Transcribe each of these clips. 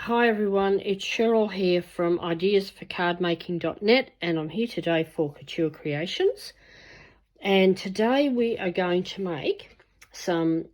Hi everyone, it's Cheryl here from ideasforcardmaking.net and I'm here today for Couture Creations. And today we are going to make some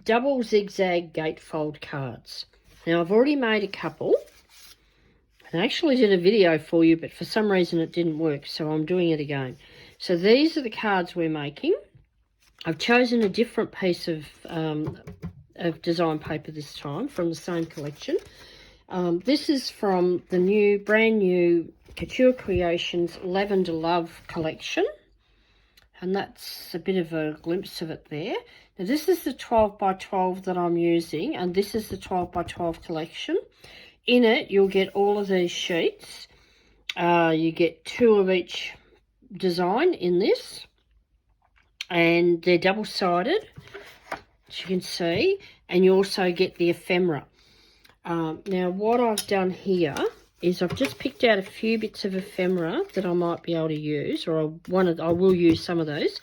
double zigzag gatefold cards. Now I've already made a couple. I actually did a video for you, but for some reason it didn't work, so I'm doing it again. So these are the cards we're making. I've chosen a different piece of design paper this time from the same collection. This is from the brand new Couture Creations Lavender Love collection, and that's a bit of a glimpse of it there. Now this is the 12 by 12 that I'm using, and this is the 12 by 12 collection. In it you'll get all of these sheets. You get 2 of each design in this, and they're double-sided, as you can see, and you also get the ephemera. Now what I've done here is I've just picked out a few bits of ephemera that I might be able to use, or I will use some of those.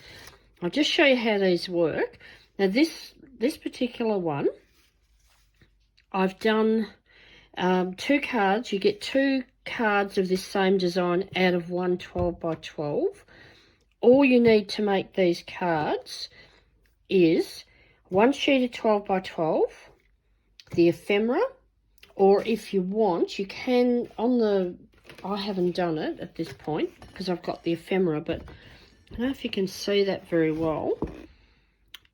I'll just show you how these work. Now this particular one, I've done 2 cards. You get 2 cards of this same design out of one 12 by 12. All you need to make these cards is 1 sheet of 12 by 12, the ephemera, or if you want, you can, I haven't done it at this point because I've got the ephemera, but I don't know if you can see that very well,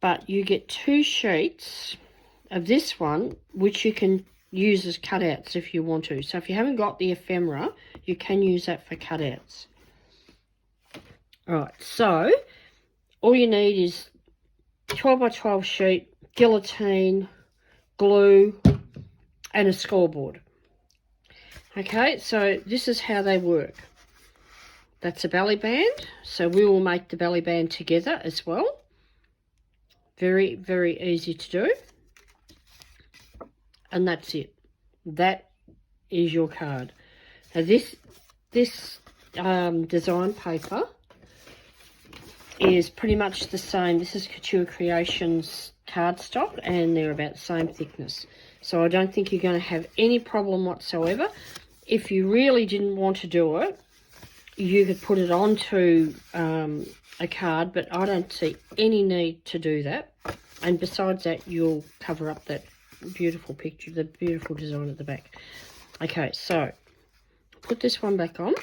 but you get 2 sheets of this one, which you can use as cutouts if you want to. So if you haven't got the ephemera, you can use that for cutouts. Alright, so all you need is 12 by 12 sheet, guillotine, glue, and a scoreboard. Okay, so this is how they work. That's a belly band, so we will make the belly band together as well. Very, very easy to do. And that's it. That is your card. Now this design paper is pretty much the same. This is Couture Creations cardstock, and they're about the same thickness. So I don't think you're going to have any problem whatsoever. If you really didn't want to do it, you could put it onto a card, but I don't see any need to do that. And besides that, you'll cover up that beautiful picture, the beautiful design at the back. Okay, so put this one back on.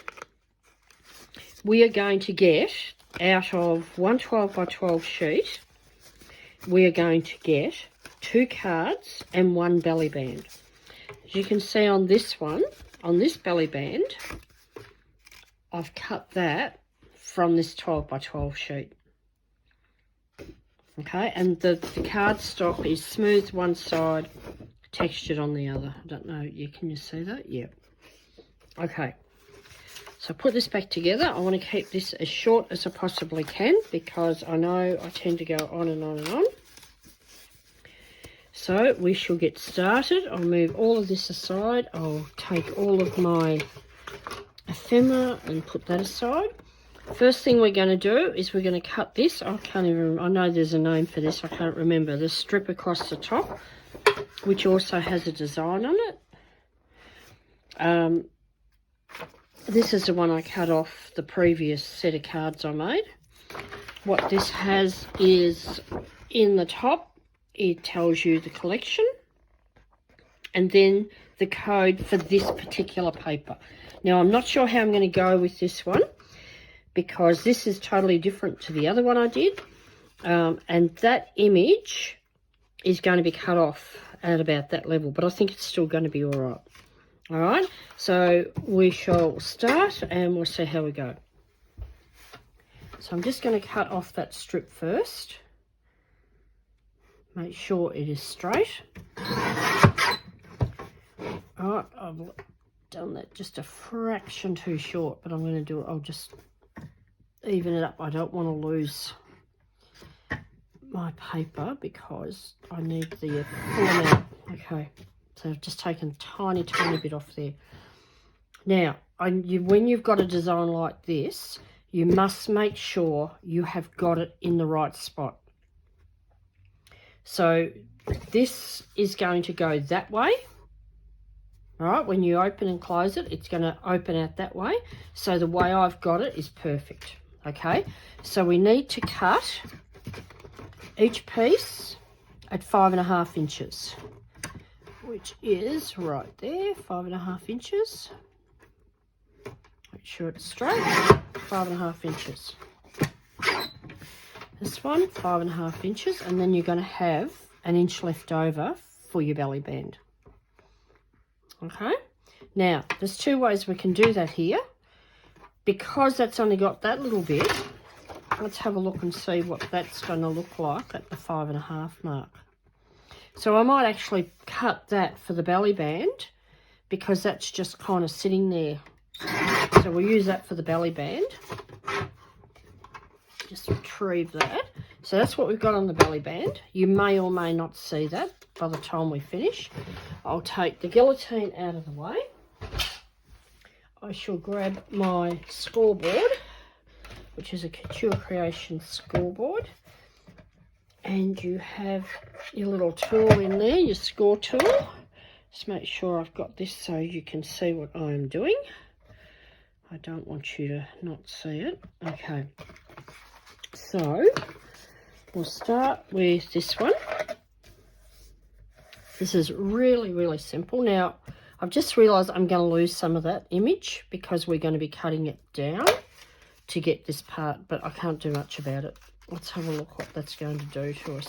We are going to get, out of one 12 by 12 sheet, we are going to get 2 cards and 1 belly band. As you can see on this one, on this belly band, I've cut that from this 12 by 12 sheet. Okay, and the cardstock is smooth one side, textured on the other. I don't know, can you see that? Yeah. Okay, so put this back together. I want to keep this as short as I possibly can because I know I tend to go on and on and on. So we shall get started. I'll move all of this aside. I'll take all of my ephemera and put that aside. First thing we're going to do is we're going to cut this. I know there's a name for this. I can't remember. The strip across the top, which also has a design on it. This is the one I cut off the previous set of cards I made. What this has is in the top, it tells you the collection and then the code for this particular paper. Now I'm not sure how I'm going to go with this one because this is totally different to the other one I did, and that image is going to be cut off at about that level, but I think it's still going to be all right, so we shall start and we'll see how we go. So I'm just going to cut off that strip first. Make sure it is straight. Alright, I've done that just a fraction too short, but I'm going to do it. I'll just even it up. I don't want to lose my paper because I need the full amount. Okay, so I've just taken a tiny bit off there. Now, when you've got a design like this, you must make sure you have got it in the right spot. So this is going to go that way, All right, when you open and close it, it's going to open out that way. So the way I've got it is perfect. Okay, so we need to cut each piece at 5.5 inches, which is right there, 5.5 inches. Make sure it's straight, 5.5 inches. This one, 5.5 inches, and then you're going to have an inch left over for your belly band. Okay, now there's two ways we can do that here. Because that's only got that little bit, let's have a look and see what that's going to look like at the 5.5 mark. So I might actually cut that for the belly band because that's just kind of sitting there. So we'll use that for the belly band. Just retrieve that. So that's what we've got on the belly band. You may or may not see that by the time we finish. I'll take the guillotine out of the way. I shall grab my scoreboard, which is a Couture Creation scoreboard. And you have your little tool in there, your score tool. Just make sure I've got this so you can see what I'm doing. I don't want you to not see it. Okay. So we'll start with this one. This is really, really simple. Now, I've just realised I'm going to lose some of that image because we're going to be cutting it down to get this part, but I can't do much about it. Let's have a look what that's going to do to us.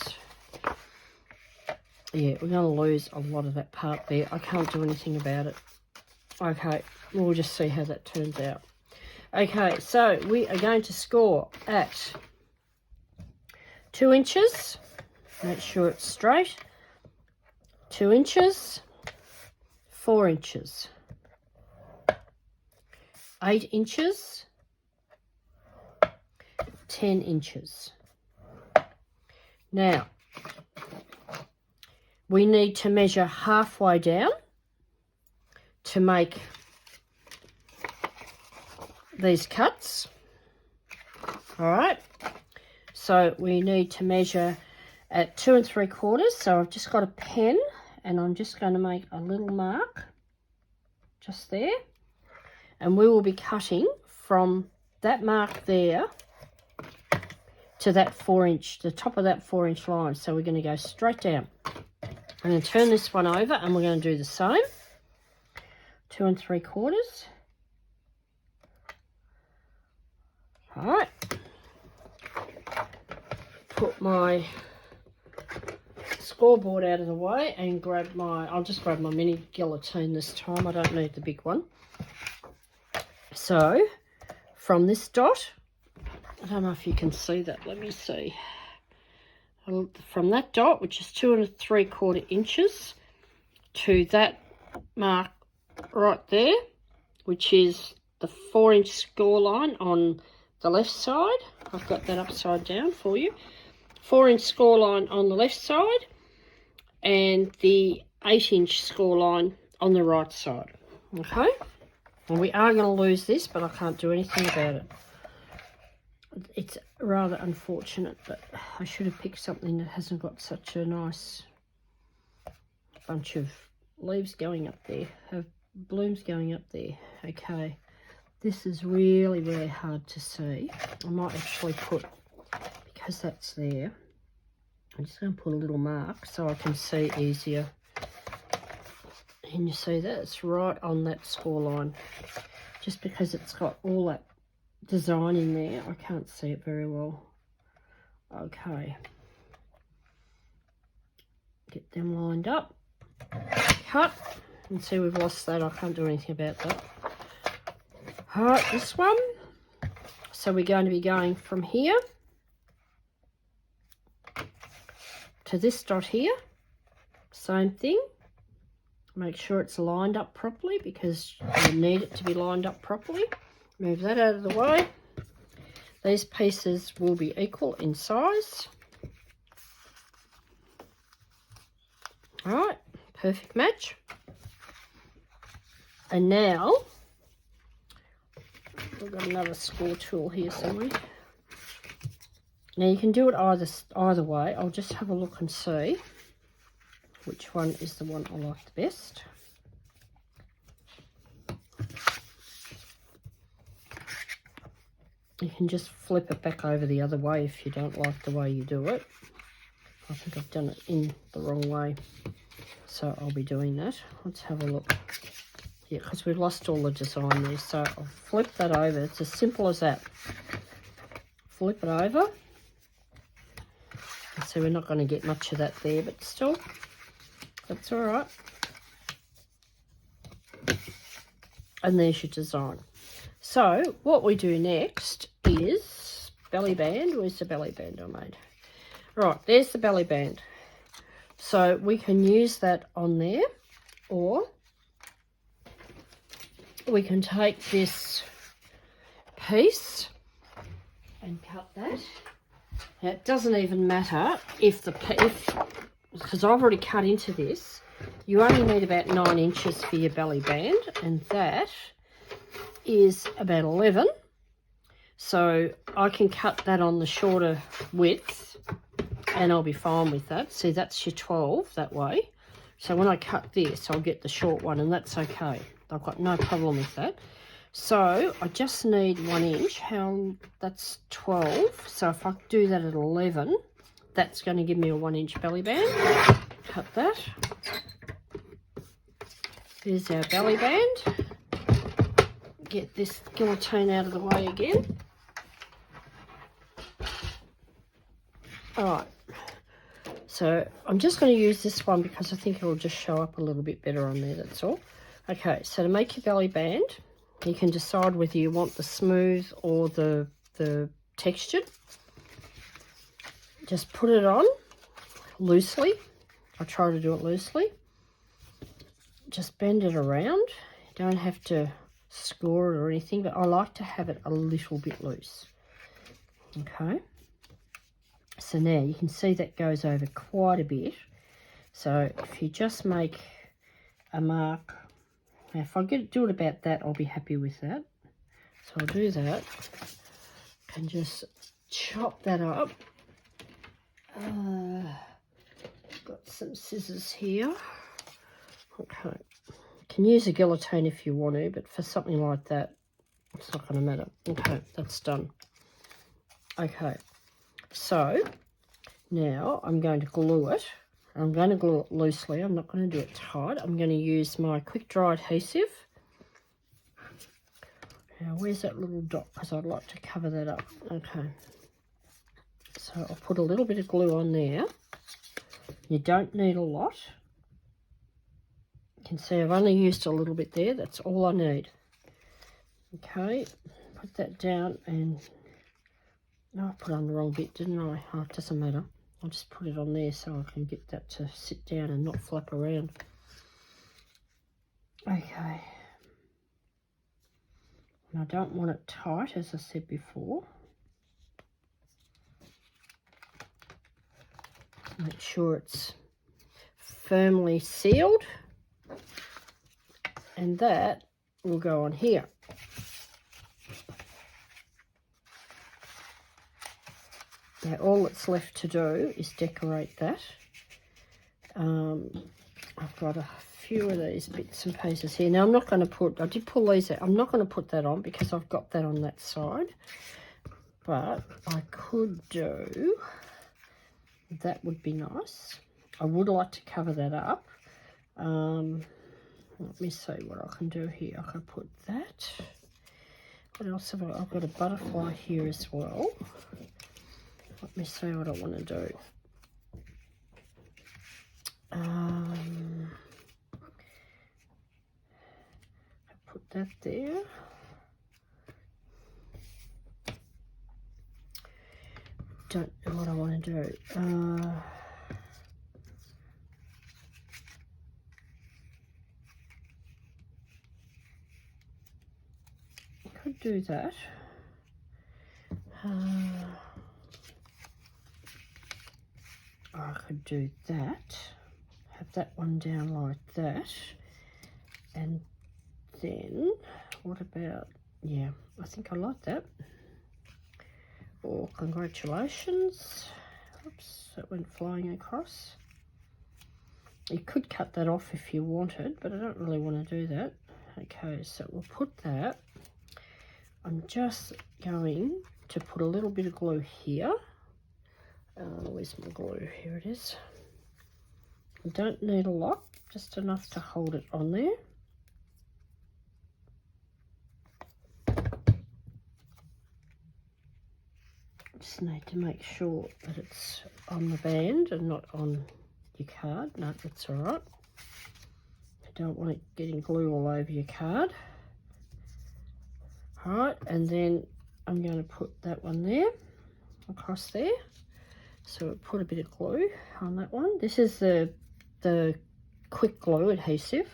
Yeah, we're going to lose a lot of that part there. I can't do anything about it. Okay, we'll just see how that turns out. Okay, so we are going to score at 2 inches. Make sure it's straight. 2 inches. 4 inches. 8 inches. 10 inches. Now, we need to measure halfway down to make these cuts. All right, so we need to measure at 2 3/4. So I've just got a pen and I'm just going to make a little mark just there, and we will be cutting from that mark there to that 4 inch, the top of that 4 inch line. So we're going to go straight down. I'm going to turn this one over and we're going to do the same. 2 3/4. All right. Put my scoreboard out of the way and grab my, I'll just grab my mini guillotine this time. I don't need the big one. So from this dot, I don't know if you can see that. Let me see. From that dot, which is 2 3/4 inches, to that mark right there, which is the 4 inch score line on the left side. I've got that upside down for you. 4 inch score line on the left side and the 8 inch score line on the right side. Okay, and we are going to lose this, but I can't do anything about it. It's rather unfortunate, but I should have picked something that hasn't got such a nice bunch of leaves going up there, of blooms going up there. Okay, this is really, really hard to see. I might actually put, because that's there, I'm just going to put a little mark so I can see easier. And you see that it's right on that score line. Just because it's got all that design in there, I can't see it very well. Okay, get them lined up, cut, and see we've lost that. I can't do anything about that. All right, this one, so we're going to be going from here to this dot here. Same thing, make sure it's lined up properly because you need it to be lined up properly. Move that out of the way. These pieces will be equal in size. All right, perfect match. And now, we've got another score tool here somewhere. Now you can do it either way. I'll just have a look and see which one is the one I like the best. You can just flip it back over the other way if you don't like the way you do it. I think I've done it in the wrong way, so I'll be doing that. Let's have a look. Yeah, because we've lost all the design there, so I'll flip that over. It's as simple as that. Flip it over. So we're not going to get much of that there, but still, that's all right. And there's your design. So what we do next is belly band. Where's the belly band I made? Right, there's the belly band. So we can use that on there, or we can take this piece and cut that. Now, it doesn't even matter if because I've already cut into this. You only need about 9 inches for your belly band, and that is about 11. So I can cut that on the shorter width, and I'll be fine with that. See, that's your 12 that way. So when I cut this, I'll get the short one, and that's okay. I've got no problem with that. So I just need 1 inch. That's 12. So if I do that at 11, that's going to give me a 1 inch belly band. Cut that. There's our belly band. Get this guillotine out of the way again. Alright, so I'm just going to use this one because I think it'll just show up a little bit better on there, that's all. Okay, so to make your belly band, you can decide whether you want the smooth or the textured. Just put it on loosely. I try to do it loosely. Just bend it around. You don't have to score it or anything, but I like to have it a little bit loose. Okay. So now you can see that goes over quite a bit. So if you just make a mark, now if I do it about that, I'll be happy with that. So I'll do that and just chop that up. Got some scissors here. Okay, you can use a guillotine if you want to, but for something like that, it's not going to matter. Okay, that's done. Okay, so now I'm going to glue it. I'm going to glue it loosely. I'm not going to do it tight. I'm going to use my quick dry adhesive. Now, where's that little dot? Because I'd like to cover that up. Okay, so I'll put a little bit of glue on there. You don't need a lot. You can see I've only used a little bit there. That's all I need. Okay, put that down, and no, I put on the wrong bit, didn't I? Oh, it doesn't matter. I'll just put it on there so I can get that to sit down and not flap around. Okay. And I don't want it tight, as I said before. Make sure it's firmly sealed. And that will go on here. Now all that's left to do is decorate that. I've got a few of these bits and pieces here. Now I'm not going to put, I did pull these out. I'm not going to put that on because I've got that on that side. But I could do, that would be nice. I would like to cover that up. Let me see what I can do here. I can put that. What else have I? I've got a butterfly here as well. Let me see what I want to do. I put that there. Don't know what I want to do. Could do that. I could do that. Have that one down like that. And then, what about, yeah, I think I like that. Oh, congratulations. Oops, that went flying across. You could cut that off if you wanted, but I don't really want to do that. Okay, so we'll put that I'm just going to put a little bit of glue here. Where's my glue? Here it is. You don't need a lot, just enough to hold it on there. Just need to make sure that it's on the band and not on your card. No, that's all right. You don't want it getting glue all over your card. All right, and then I'm going to put that one there, across there. So put a bit of glue on that one. This is the quick glue adhesive,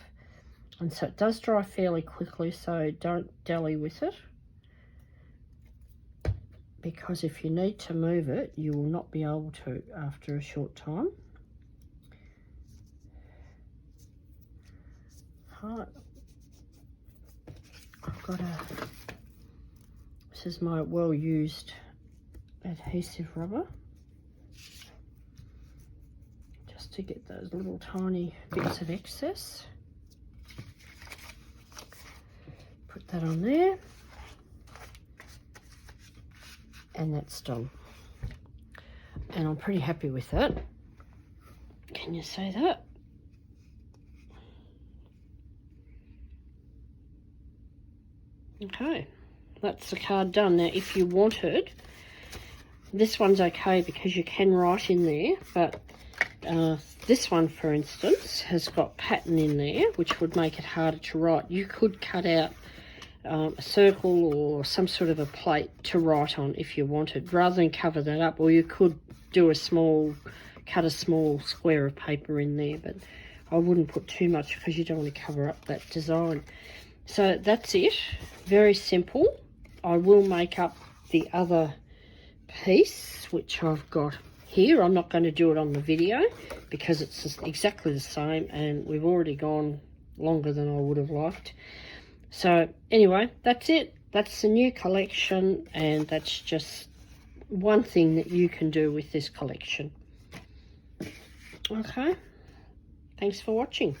and so it does dry fairly quickly, so don't dally with it, because if you need to move it, you will not be able to after a short time. Right. I've got this is my well-used adhesive rubber, just to get those little tiny bits of excess. Put that on there. And that's done. And I'm pretty happy with that. Can you see that? Okay, that's the card done. Now, if you wanted, this one's okay because you can write in there, but this one, for instance, has got pattern in there, which would make it harder to write. You could cut out a circle or some sort of a plate to write on if you wanted, rather than cover that up, or you could do cut a small square of paper in there, but I wouldn't put too much because you don't want to cover up that design. So that's it, very simple. I will make up the other piece, which I've got here. I'm not going to do it on the video because it's exactly the same, and we've already gone longer than I would have liked. So anyway, that's it. That's the new collection, and that's just one thing that you can do with this collection. Okay, thanks for watching.